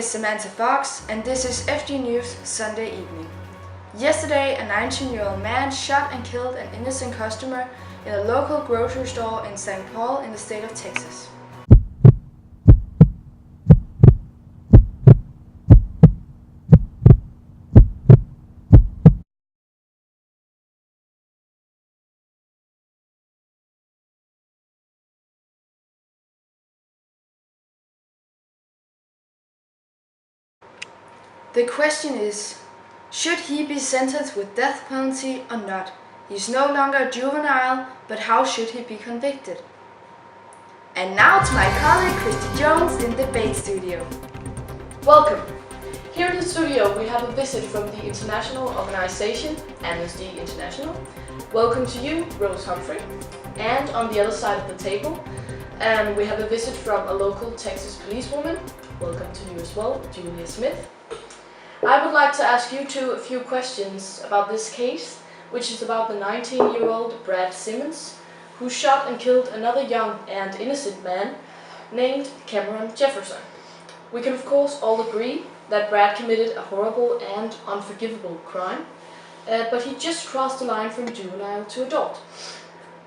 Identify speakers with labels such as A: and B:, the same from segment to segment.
A: is Samantha Fox, and this is FG News Sunday evening. Yesterday, a 19-year-old man shot and killed an innocent customer in a local grocery store in St. Paul in the state of Texas. The question is, should he be sentenced with death penalty or not? He's no longer a juvenile, but how should he be convicted? And now to my colleague Freyja Jones in the debate studio.
B: Welcome! Here in the studio we have a visit from the international organization, Amnesty International. Welcome to you, Rose Humphrey. And on the other side of the table, we have a visit from a local Texas policewoman. Welcome to you as well, Julia Smith. I would like to ask you two a few questions about this case, which is about the 19-year-old Brad Simmons, who shot and killed another young and innocent man named Cameron Jefferson. We can of course all agree that Brad committed a horrible and unforgivable crime, but he just crossed the line from juvenile to adult.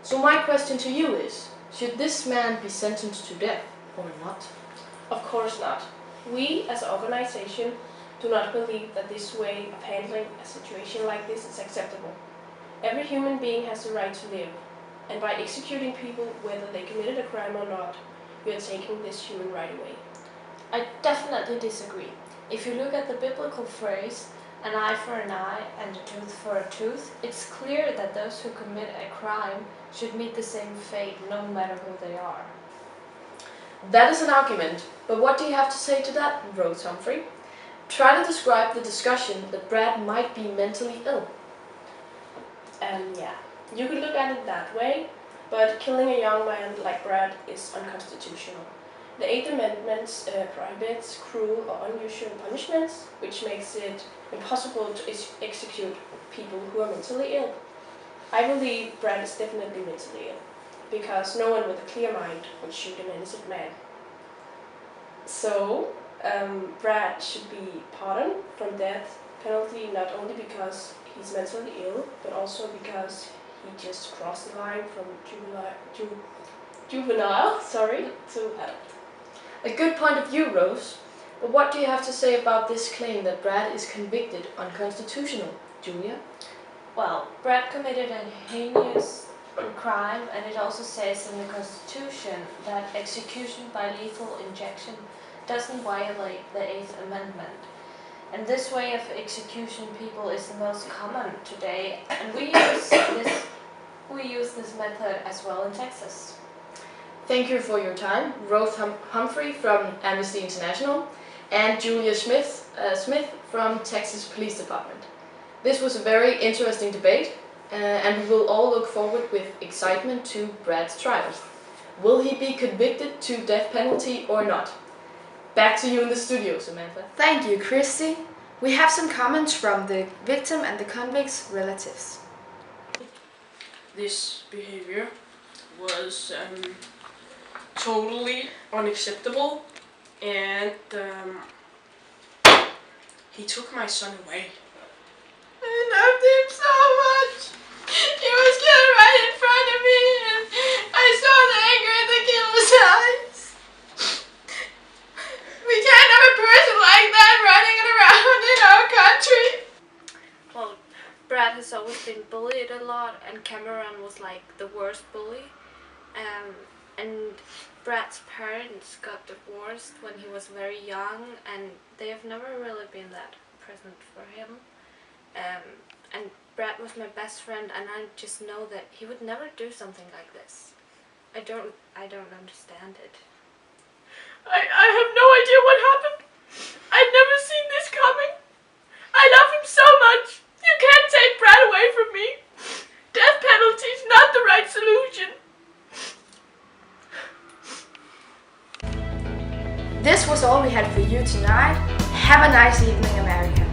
B: So my question to you is, should this man be sentenced to death or not?
C: Of course not. We as an organization do not believe that this way of handling a situation like this is acceptable. Every human being has the right to live, and by executing people whether they committed a crime or not, we are taking this human right away.
D: I definitely disagree. If you look at the biblical phrase, an eye for an eye and a tooth for a tooth, it's clear that those who commit a crime should meet the same fate no matter who they are.
B: That is an argument, but what do you have to say to that, Rose Humphrey? Try to describe the discussion that Brad might be mentally ill.
C: Yeah, you could look at it that way, but killing a young man like Brad is unconstitutional. The 8th Amendment prohibits cruel or unusual punishments, which makes it impossible to execute people who are mentally ill. I believe Brad is definitely mentally ill, because no one with a clear mind would shoot an innocent man. So, Brad should be pardoned from death penalty not only because he's mentally ill, but also because he just crossed the line from juvenile to adult.
B: A good point of view, Rose. But what do you have to say about this claim that Brad is convicted unconstitutional, Julia?
D: Well, Brad committed a heinous crime, and it also says in the Constitution that execution by lethal injection doesn't violate the 8th Amendment. And this way of execution people is the most common today, and we use this method as well in Texas.
B: Thank you for your time, Rose Humphrey from Amnesty International and Julia Smith from Texas Police Department. This was a very interesting debate, and we will all look forward with excitement to Brad's trial. Will he be convicted to death penalty or not? Back to you in the studio, Samantha.
A: Thank you, Christy. We have some comments from the victim and the convict's relatives.
E: This behavior was totally unacceptable, and he took my son away.
F: I loved him so much. He was killed right in front of me, and I saw the anger in the killer's eyes. We can't have a person like that running around in our country.
G: Well, Brad has always been bullied a lot, and Cameron was like the worst bully. And Brad's parents got divorced when he was very young, and they have never really been that present for him. And Brad was my best friend, and I just know that he would never do something like this. I don't understand it.
F: I have no idea what happened. I'd never seen this coming. I love him so much. You can't take Brad away from me. Death penalty is not the right solution.
A: This was all we had for you tonight. Have a nice evening, America.